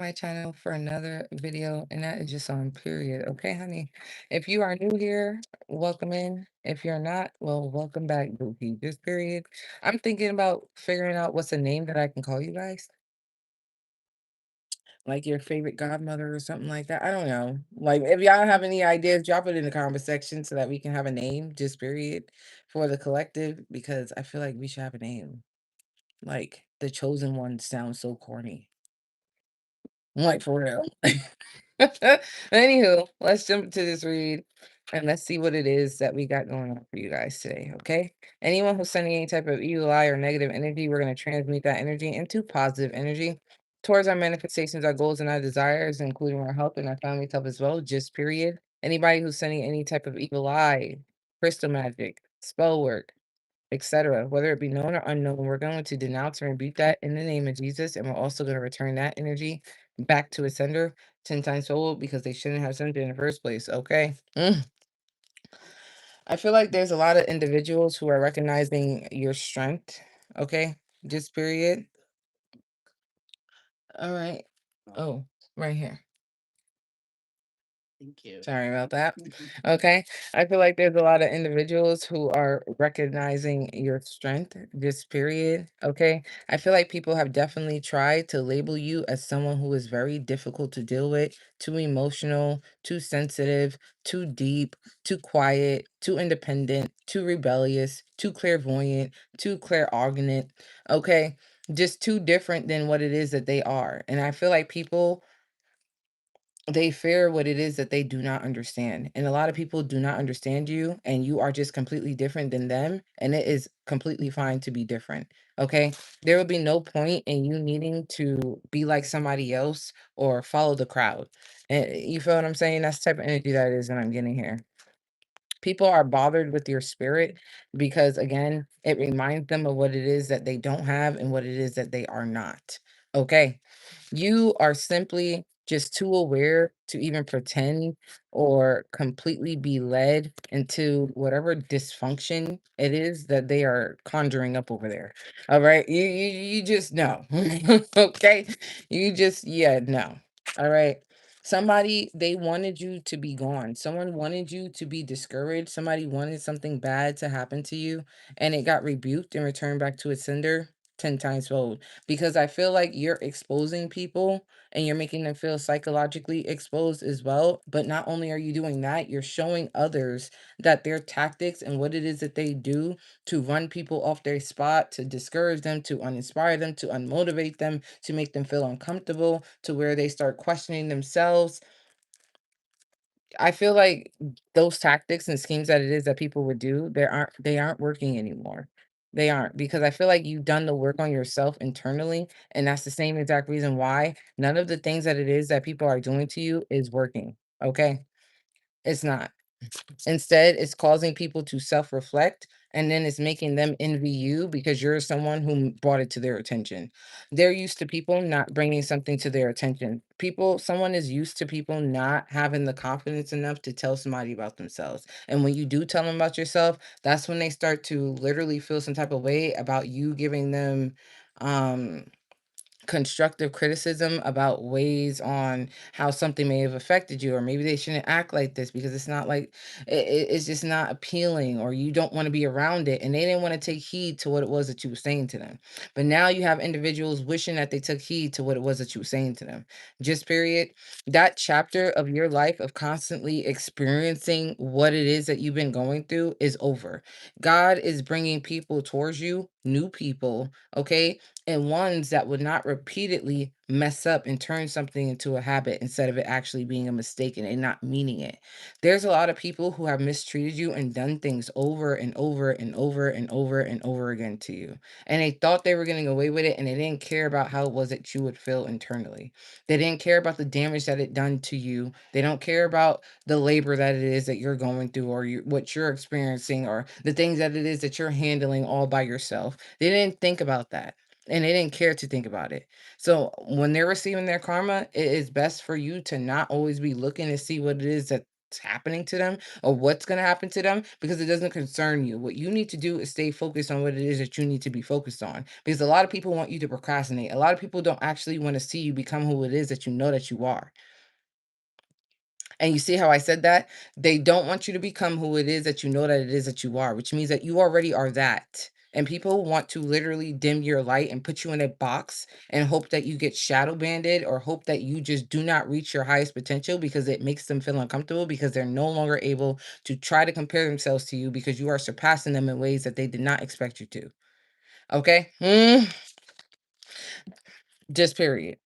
My channel for another video, and that is just on period. Okay, honey. If you are new here, welcome in. If you're not, well, welcome back, Bookie. Just period. I'm thinking about figuring out what's a name that I can call you guys. Like your favorite godmother or something like that. I don't know. Like if y'all have any ideas, drop it in the comment section so that we can have a name, just period, for the collective, because I feel like we should have a name. Like the chosen one sounds so corny. Like, for real. Anywho, let's jump into this read and let's see what it is that we got going on for you guys today, okay? Anyone who's sending any type of evil eye or negative energy, we're going to transmute that energy into positive energy towards our manifestations, our goals, and our desires, including our health and our family's health as well, just period. Anybody who's sending any type of evil eye, crystal magic, spell work, etc., whether it be known or unknown, we're going to denounce and rebuke that in the name of Jesus. And we're also going to return that energy back to its sender 10 times fold because they shouldn't have sent it in the first place. Okay. I feel like there's a lot of individuals who are recognizing your strength. Okay. Just period. All right. Oh, right here. Thank you. Sorry about that. Okay. I feel like there's a lot of individuals who are recognizing your strength, just period. Okay. I feel like people have definitely tried to label you as someone who is very difficult to deal with, too emotional, too sensitive, too deep, too quiet, too independent, too rebellious, too clairvoyant, too clairaudient. Okay. Just too different than what it is that they are. And I feel like people, they fear what it is that they do not understand. And a lot of people do not understand you, and you are just completely different than them. And it is completely fine to be different. Okay. There will be no point in you needing to be like somebody else or follow the crowd. And you feel what I'm saying? That's the type of energy that it is that I'm getting here. People are bothered with your spirit because, again, it reminds them of what it is that they don't have and what it is that they are not. Okay. You are simply just too aware to even pretend or completely be led into whatever dysfunction it is that they are conjuring up over there. All right. You just know. Okay. You just, yeah, no. All right. Somebody, they wanted you to be gone. Someone wanted you to be discouraged. Somebody wanted something bad to happen to you, and it got rebuked and returned back to its sender 10 times fold. Because I feel like you're exposing people and you're making them feel psychologically exposed as well. But not only are you doing that, you're showing others that their tactics and what it is that they do to run people off their spot, to discourage them, to uninspire them, to unmotivate them, to make them feel uncomfortable, to where they start questioning themselves. I feel like those tactics and schemes that it is that people would do, they aren't working anymore. They aren't, because I feel like you've done the work on yourself internally, and that's the same exact reason why none of the things that it is that people are doing to you is working. Okay? It's not. Instead, it's causing people to self-reflect, and then it's making them envy you because you're someone who brought it to their attention. They're used to people not bringing something to their attention. Someone is used to people not having the confidence enough to tell somebody about themselves. And when you do tell them about yourself, that's when they start to literally feel some type of way about you giving them um constructive criticism about ways on how something may have affected you, or maybe they shouldn't act like this because it's not like it's just not appealing, or you don't want to be around it, and they didn't want to take heed to what it was that you were saying to them. But now you have individuals wishing that they took heed to what it was that you were saying to them. Just period. That chapter of your life of constantly experiencing what it is that you've been going through is over. God is bringing people towards you, new people, okay, and ones that would not repeatedly mess up and turn something into a habit instead of it actually being a mistake and they not meaning it. There's a lot of people who have mistreated you and done things over and over and over and over and over again to you. And they thought they were getting away with it, and they didn't care about how it was that you would feel internally. They didn't care about the damage that it done to you. They don't care about the labor that it is that you're going through, or what you're experiencing, or the things that it is that you're handling all by yourself. They didn't think about that, and they didn't care to think about it. So when they're receiving their karma, it is best for you to not always be looking to see what it is that what's happening to them or what's going to happen to them because it doesn't concern you. What you need to do is stay focused on what it is that you need to be focused on because a lot of people want you to procrastinate. A lot of people don't actually want to see you become who it is that you are. And you see how I said that? They don't want you to become who it is that you know that it is that you are, which means that you already are that. And people want to literally dim your light and put you in a box and hope that you get shadow banded or hope that you just do not reach your highest potential because it makes them feel uncomfortable because they're no longer able to try to compare themselves to you because you are surpassing them in ways that they did not expect you to. Okay? Just period.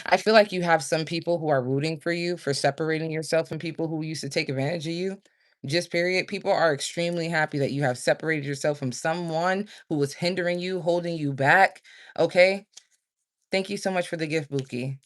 I feel like you have some people who are rooting for you for separating yourself from people who used to take advantage of you. Just period. People are extremely happy that you have separated yourself from someone who was hindering you, holding you back. Okay. Thank you so much for the gift, Buki.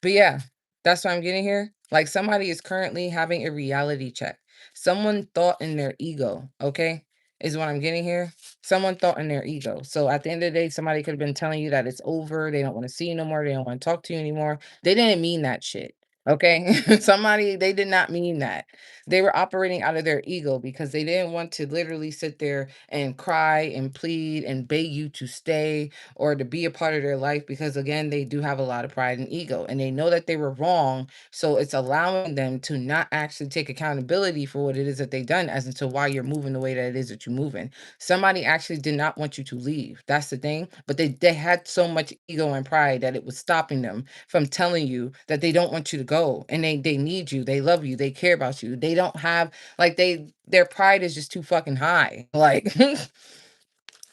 But yeah, that's what I'm getting here. Like somebody is currently having a reality check. Someone thought in their ego, okay, is what I'm getting here. Someone thought in their ego. So at the end of the day, somebody could have been telling you that it's over. They don't want to see you no more. They don't want to talk to you anymore. They didn't mean that shit. Okay. Somebody, they did not mean that. They were operating out of their ego because they didn't want to literally sit there and cry and plead and beg you to stay or to be a part of their life because again they do have a lot of pride and ego and they know that they were wrong, so it's allowing them to not actually take accountability for what it is that they've done as into why you're moving the way that it is that you're moving. Somebody actually did not want you to leave, that's the thing, but they had so much ego and pride that it was stopping them from telling you that they don't want you to go and they need you, they love you, they care about you, they don't have like their pride is just too fucking high, like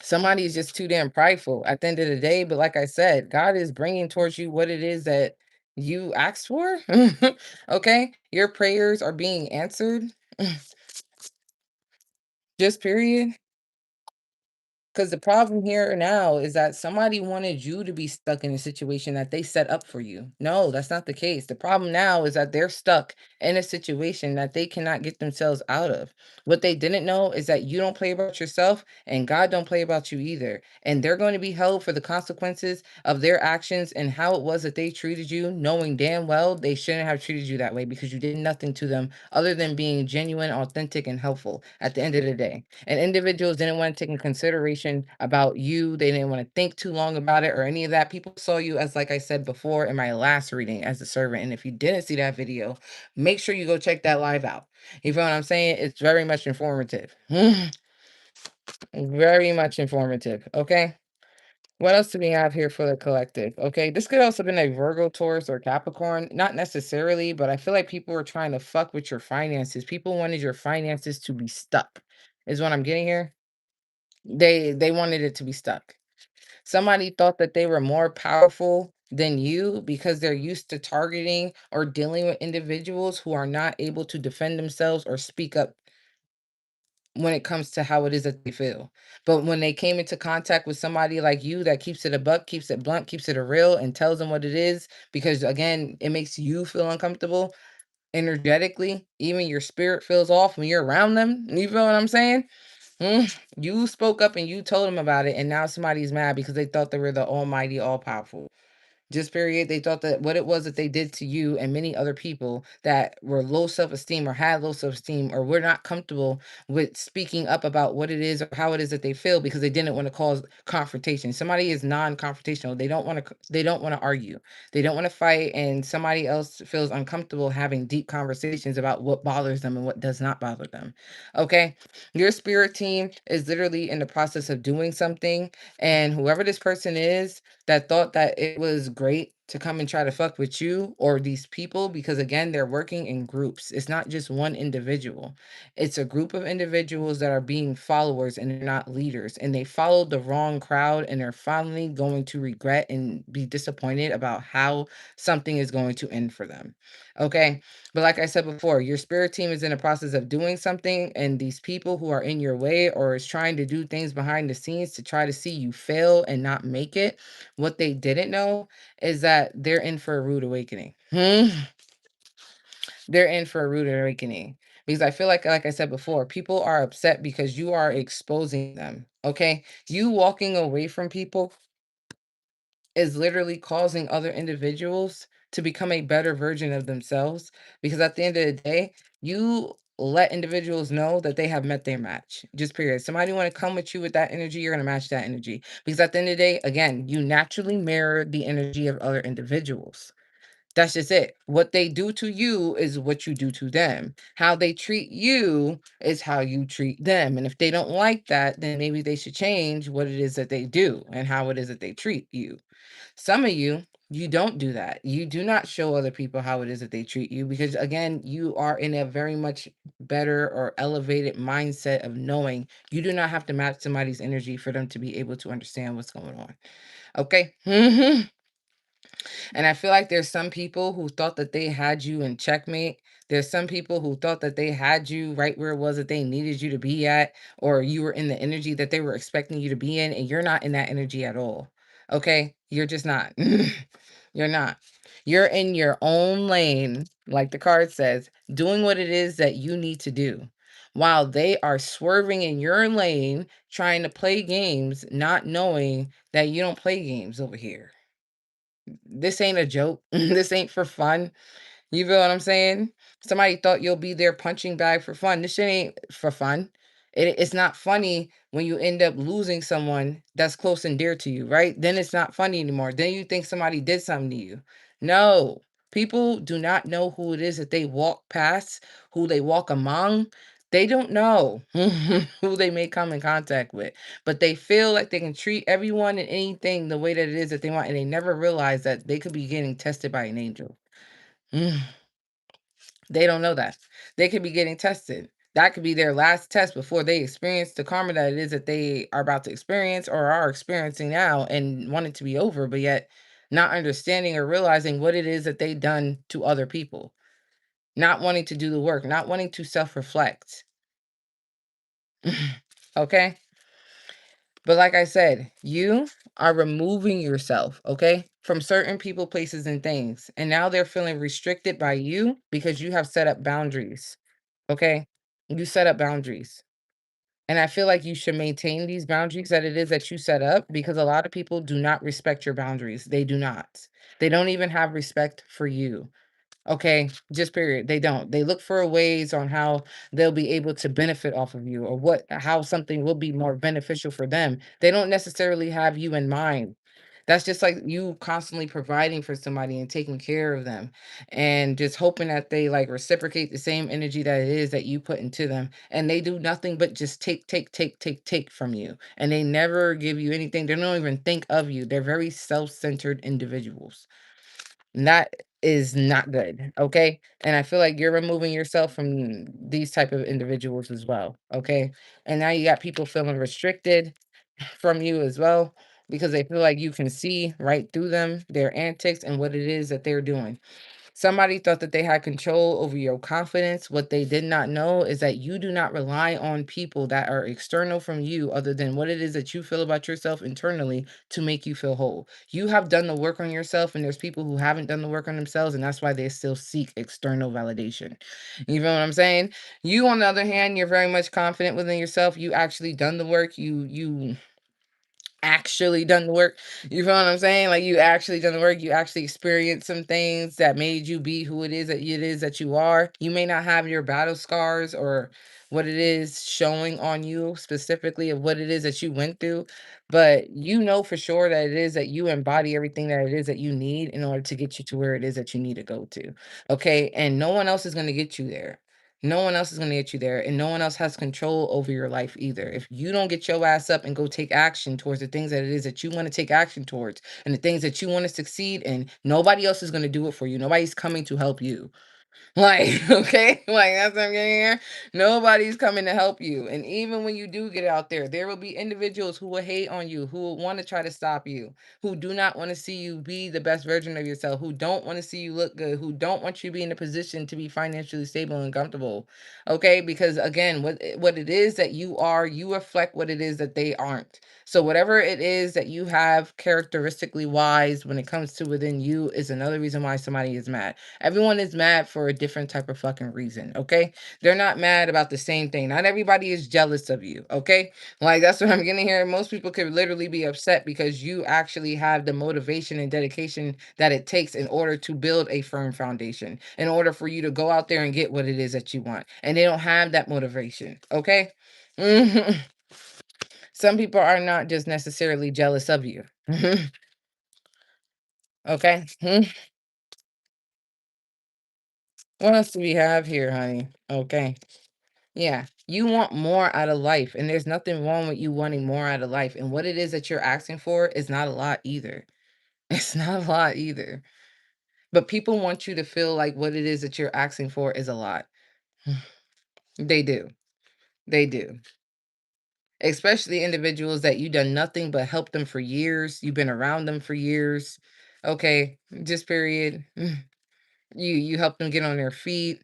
somebody is just too damn prideful at the end of the day. But like I said, God is bringing towards you what it is that you asked for. Okay. Your prayers are being answered. Just period. Because the problem here now is that somebody wanted you to be stuck in a situation that they set up for you. No, that's not the case. The problem now is that they're stuck in a situation that they cannot get themselves out of. What they didn't know is that you don't play about yourself and God don't play about you either. And they're going to be held for the consequences of their actions and how it was that they treated you, knowing damn well they shouldn't have treated you that way because you did nothing to them other than being genuine, authentic, and helpful at the end of the day. And individuals didn't want to take in consideration about you. They didn't want to think too long about it or any of that. People saw you as, like I said before in my last reading, as a servant. And if you didn't see that video, make sure you go check that live out. You feel what I'm saying? It's very much informative. Very much informative. Okay. What else do we have here for the collective? Okay, this could also been a Virgo, Taurus, or Capricorn. Not necessarily, but I feel like people were trying to fuck with your finances. People wanted your finances to be stuck, is what I'm getting here. They wanted it to be stuck. Somebody thought that they were more powerful than you because they're used to targeting or dealing with individuals who are not able to defend themselves or speak up when it comes to how it is that they feel. But when they came into contact with somebody like you that keeps it a buck, keeps it blunt, keeps it a real, and tells them what it is, because again, it makes you feel uncomfortable energetically. Even your spirit feels off when you're around them. You feel what I'm saying? You spoke up and you told them about it, and now somebody's mad because they thought they were the almighty, all powerful. Just period. They thought that what it was that they did to you and many other people that were low self-esteem or had low self-esteem or were not comfortable with speaking up about what it is or how it is that they feel because they didn't want to cause confrontation. Somebody is non-confrontational. They don't want to argue. They don't want to fight, and somebody else feels uncomfortable having deep conversations about what bothers them and what does not bother them. Okay? Your spirit team is literally in the process of doing something, and whoever this person is that thought that it was great to come and try to fuck with you or these people, because again they're working in groups, it's not just one individual, it's a group of individuals that are being followers and they're not leaders, and they followed the wrong crowd and they're finally going to regret and be disappointed about how something is going to end for them. Okay, but like I said before, your spirit team is in the process of doing something, and these people who are in your way or is trying to do things behind the scenes to try to see you fail and not make it, what they didn't know is that they're in for a rude awakening. They're in for a rude awakening. Because I feel like I said before, people are upset because you are exposing them. Okay. You walking away from people is literally causing other individuals to become a better version of themselves, because at the end of the day, you let individuals know that they have met their match. Just period. Somebody want to come with you with that energy, you're going to match that energy. Because at the end of the day, again, you naturally mirror the energy of other individuals. That's just it. What they do to you is what you do to them. How they treat you is how you treat them. And if they don't like that, then maybe they should change what it is that they do and how it is that they treat you. Some of you, you don't do that. You do not show other people how it is that they treat you because, again, you are in a very much better or elevated mindset of knowing you do not have to match somebody's energy for them to be able to understand what's going on. Okay. And I feel like there's some people who thought that they had you in checkmate. There's some people who thought that they had you right where it was that they needed you to be at, or you were in the energy that they were expecting you to be in, and you're not in that energy at all. Okay? You're just not. You're not. You're in your own lane, like the card says, doing what it is that you need to do. While they are swerving in your lane, trying to play games, not knowing that you don't play games over here. This ain't a joke. This ain't for fun. You feel what I'm saying? Somebody thought you'll be their punching bag for fun. This shit ain't for fun. It's not funny when you end up losing someone that's close and dear to you, right? Then it's not funny anymore. Then you think somebody did something to you. No, people do not know who it is that they walk past, who they walk among. They don't know who they may come in contact with, but they feel like they can treat everyone and anything the way that it is that they want, and they never realize that they could be getting tested by an angel. They don't know that. They could be getting tested. That could be their last test before they experience the karma that it is that they are about to experience or are experiencing now and want it to be over, but yet not understanding or realizing what it is that they done to other people, not wanting to do the work, not wanting to self-reflect. Okay? But like I said, you are removing yourself, okay, from certain people, places, and things. And now they're feeling restricted by you because you have set up boundaries. Okay. You set up boundaries. And I feel like you should maintain these boundaries that it is that you set up because a lot of people do not respect your boundaries. They do not. They don't even have respect for you. Okay, just period. They don't. They look for ways on how they'll be able to benefit off of you or what how something will be more beneficial for them. They don't necessarily have you in mind. That's just like you constantly providing for somebody and taking care of them and just hoping that they like reciprocate the same energy that it is that you put into them. And they do nothing but just take, take, take, take, take from you. And they never give you anything. They don't even think of you. They're very self-centered individuals. And that is not good, okay? And I feel like you're removing yourself from these type of individuals as well, okay? And now you got people feeling restricted from you as well because they feel like you can see right through them, their antics, and what it is that they're doing. Somebody thought that they had control over your confidence. What they did not know is that you do not rely on people that are external from you other than what it is that you feel about yourself internally to make you feel whole. You have done the work on yourself, and there's people who haven't done the work on themselves, and that's why they still seek external validation. You feel what I'm saying? You, on the other hand, you're very much confident within yourself. You actually done the work. You actually done the work. You feel what I'm saying? Like you actually done the work. You actually experienced some things that made you be who it is that you are. You may not have your battle scars or what it is showing on you specifically of what it is that you went through, but you know for sure that it is that you embody everything that it is that you need in order to get you to where it is that you need to go to. Okay. And no one else is going to get you there. No one else is going to get you there, and no one else has control over your life either. If you don't get your ass up and go take action towards the things that it is that you want to take action towards and the things that you want to succeed in, nobody else is going to do it for you. Nobody's coming to help you. Like, okay, like that's what I'm getting here. Nobody's coming to help you. And even when you do get out there will be individuals who will hate on you, who will want to try to stop you, who do not want to see you be the best version of yourself, who don't want to see you look good, who don't want you to be in a position to be financially stable and comfortable. Okay, because again, what it is that you are, you reflect what it is that they aren't. So whatever it is that you have characteristically wise when it comes to within you is another reason why somebody is mad. Everyone is mad for for a different type of fucking reason, okay? They're not mad about the same thing. Not everybody is jealous of you, okay? Like, that's what I'm getting here. Most people could literally be upset because you actually have the motivation and dedication that it takes in order to build a firm foundation, in order for you to go out there and get what it is that you want. And they don't have that motivation, okay? Mhm. Some people are not just necessarily jealous of you. Okay. What else do we have here, honey? Okay. Yeah. You want more out of life, and there's nothing wrong with you wanting more out of life. And what it is that you're asking for is not a lot either. It's not a lot either. But people want you to feel like what it is that you're asking for is a lot. They do. They do. Especially individuals that you done nothing but help them for years. You've been around them for years. Okay. Just period. You help them get on their feet.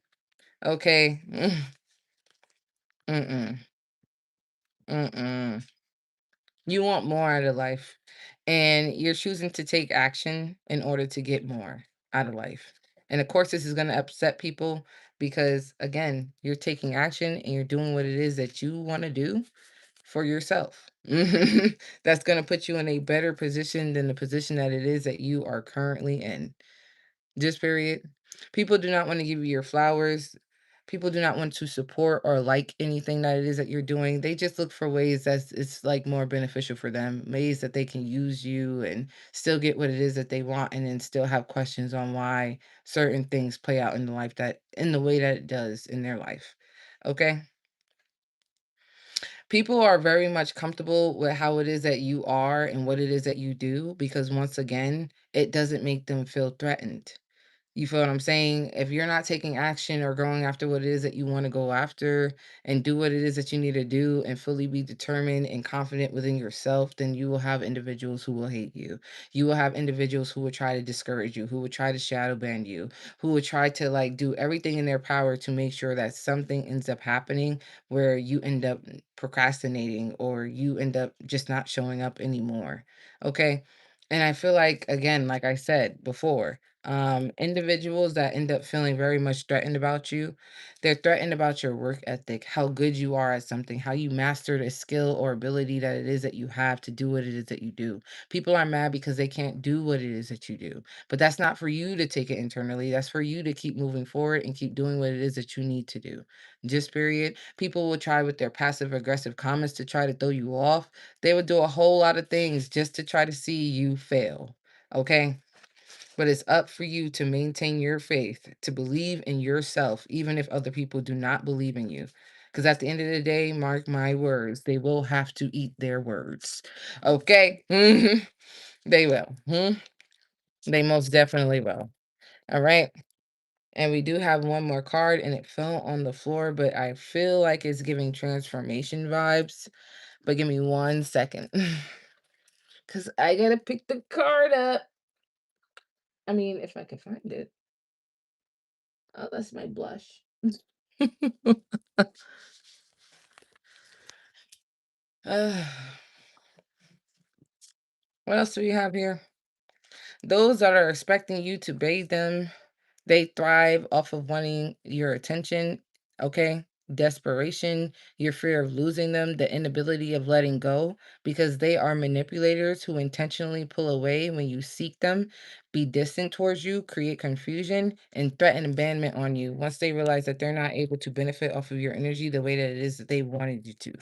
Okay. Mm-mm. Mm-mm. You want more out of life, and you're choosing to take action in order to get more out of life. And of course, this is going to upset people because, again, you're taking action and you're doing what it is that you want to do for yourself. That's going to put you in a better position than the position that it is that you are currently in. Just period. People do not want to give you your flowers. People do not want to support or like anything that it is that you're doing. They just look for ways that it's like more beneficial for them, ways that they can use you and still get what it is that they want, and then still have questions on why certain things play out in the life that in the way that it does in their life. Okay? People are very much comfortable with how it is that you are and what it is that you do because once again, it doesn't make them feel threatened. You feel what I'm saying? If you're not taking action or going after what it is that you want to go after and do what it is that you need to do and fully be determined and confident within yourself, then you will have individuals who will hate you. You will have individuals who will try to discourage you, who will try to shadow ban you, who will try to like do everything in their power to make sure that something ends up happening where you end up procrastinating or you end up just not showing up anymore. Okay. And I feel like, again, like I said before, individuals that end up feeling very much threatened about you, they're threatened about your work ethic, how good you are at something, how you mastered a skill or ability that it is that you have to do what it is that you do. People are mad because they can't do what it is that you do. But that's not for you to take it internally. That's for you to keep moving forward and keep doing what it is that you need to do. Just period. People will try with their passive aggressive comments to try to throw you off. They would do a whole lot of things just to try to see you fail. Okay? But it's up for you to maintain your faith, to believe in yourself, even if other people do not believe in you. Because at the end of the day, mark my words, they will have to eat their words. Okay? They will. They most definitely will. All right. And we do have one more card, and it fell on the floor, but I feel like it's giving transformation vibes. But give me 1 second. Because I got to pick the card up. I mean, if I can find it. Oh, that's my blush. Uh, what else do we have here? Those that are expecting you to bathe them, they thrive off of wanting your attention, okay? Desperation, your fear of losing them, the inability of letting go, because they are manipulators who intentionally pull away when you seek them, be distant towards you, create confusion, and threaten abandonment on you once they realize that they're not able to benefit off of your energy the way that it is that they wanted you to.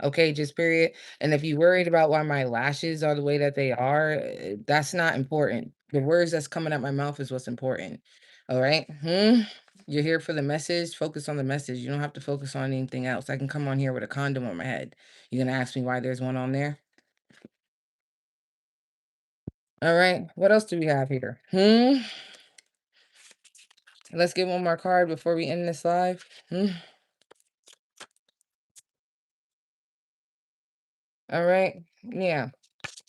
Okay, just period. And if you're worried about why my lashes are the way that they are, that's not important. The words that's coming out my mouth is what's important. All right. You're here for the message. Focus on the message. You don't have to focus on anything else. I can come on here with a condom on my head. You're gonna ask me why there's one on there? All right. What else do we have here? Let's get one more card before we end this live. All right. Yeah.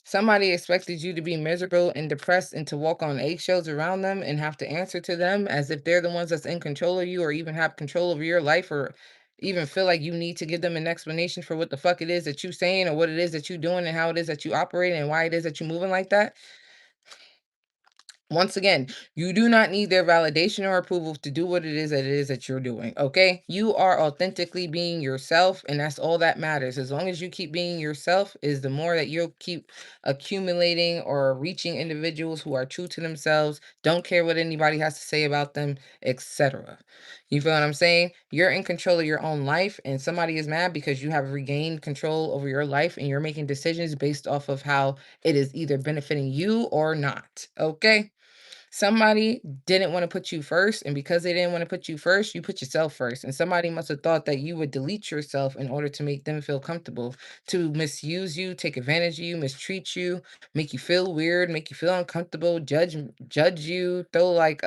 Somebody expected you to be miserable and depressed and to walk on eggshells around them and have to answer to them as if they're the ones that's in control of you or even have control over your life or even feel like you need to give them an explanation for what the fuck it is that you saying or what it is that you doing and how it is that you operate and why it is that you moving like that. Once again, you do not need their validation or approval to do what it is that you're doing, okay? You are authentically being yourself, and that's all that matters. As long as you keep being yourself, is the more that you'll keep accumulating or reaching individuals who are true to themselves, don't care what anybody has to say about them, etc. You feel what I'm saying? You're in control of your own life, and somebody is mad because you have regained control over your life and you're making decisions based off of how it is either benefiting you or not, okay? Somebody didn't want to put you first, and because they didn't want to put you first, you put yourself first. And somebody must have thought that you would delete yourself in order to make them feel comfortable, to misuse you, take advantage of you, mistreat you, make you feel weird, make you feel uncomfortable, judge you, throw like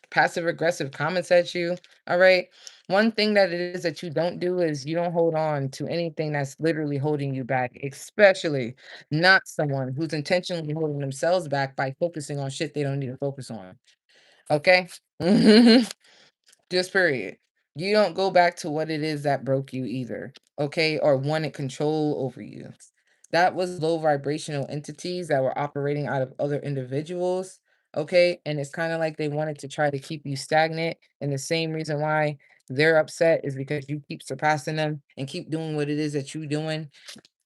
passive aggressive comments at you. All right. One thing that it is that you don't do is you don't hold on to anything that's literally holding you back, especially not someone who's intentionally holding themselves back by focusing on shit they don't need to focus on. Okay. Just period. You don't go back to what it is that broke you either, okay, or wanted control over you. That was low vibrational entities that were operating out of other individuals, okay? And it's kind of like they wanted to try to keep you stagnant. And the same reason why they're upset is because you keep surpassing them and keep doing what it is that you're doing.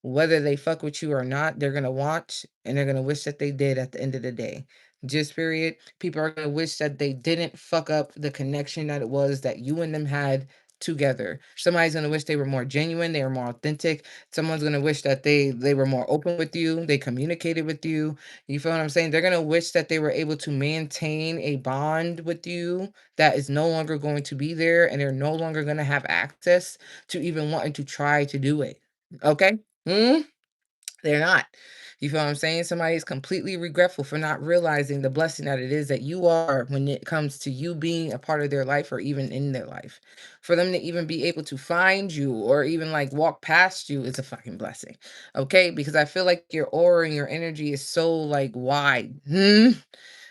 Whether they fuck with you or not, they're gonna watch and they're gonna wish that they did at the end of the day. Just period. People are gonna wish that they didn't fuck up the connection that it was that you and them had together. Somebody's gonna wish they were more genuine, they were more authentic. Someone's gonna wish that they were more open with you, they communicated with you. You feel what I'm saying? They're gonna wish that they were able to maintain a bond with you that is no longer going to be there, and they're no longer gonna have access to even wanting to try to do it. Okay? Mm, they're not. You feel what I'm saying? Somebody is completely regretful for not realizing the blessing that it is that you are when it comes to you being a part of their life or even in their life. For them to even be able to find you or even like walk past you is a fucking blessing. Okay? Because I feel like your aura and your energy is so like wide.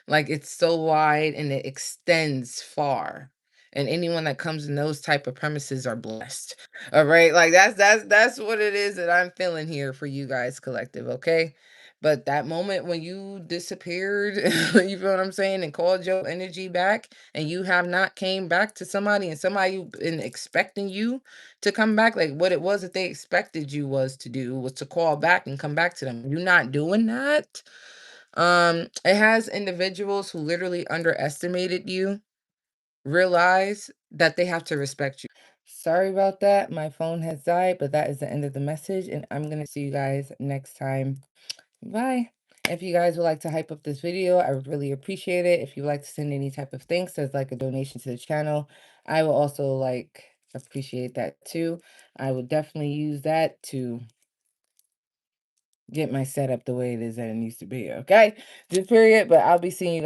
Like it's so wide and it extends far. And anyone that comes in those type of premises are blessed. All right. Like that's what it is that I'm feeling here for you guys collective, okay? But that moment when you disappeared, you feel what I'm saying, and called your energy back, and you have not came back to somebody, and somebody been expecting you to come back, like what it was that they expected you was to do was to call back and come back to them. You're not doing that. It has individuals who literally underestimated you realize that they have to respect you. Sorry about that. My phone has died, but that is the end of the message, and I'm gonna see you guys next time. Bye. If you guys would like to hype up this video, I would really appreciate it. If you'd like to send any type of thanks as like a donation to the channel, I will also like appreciate that too. I would definitely use that to get my setup the way it is that it needs to be. Okay, just period. But I'll be seeing you guys.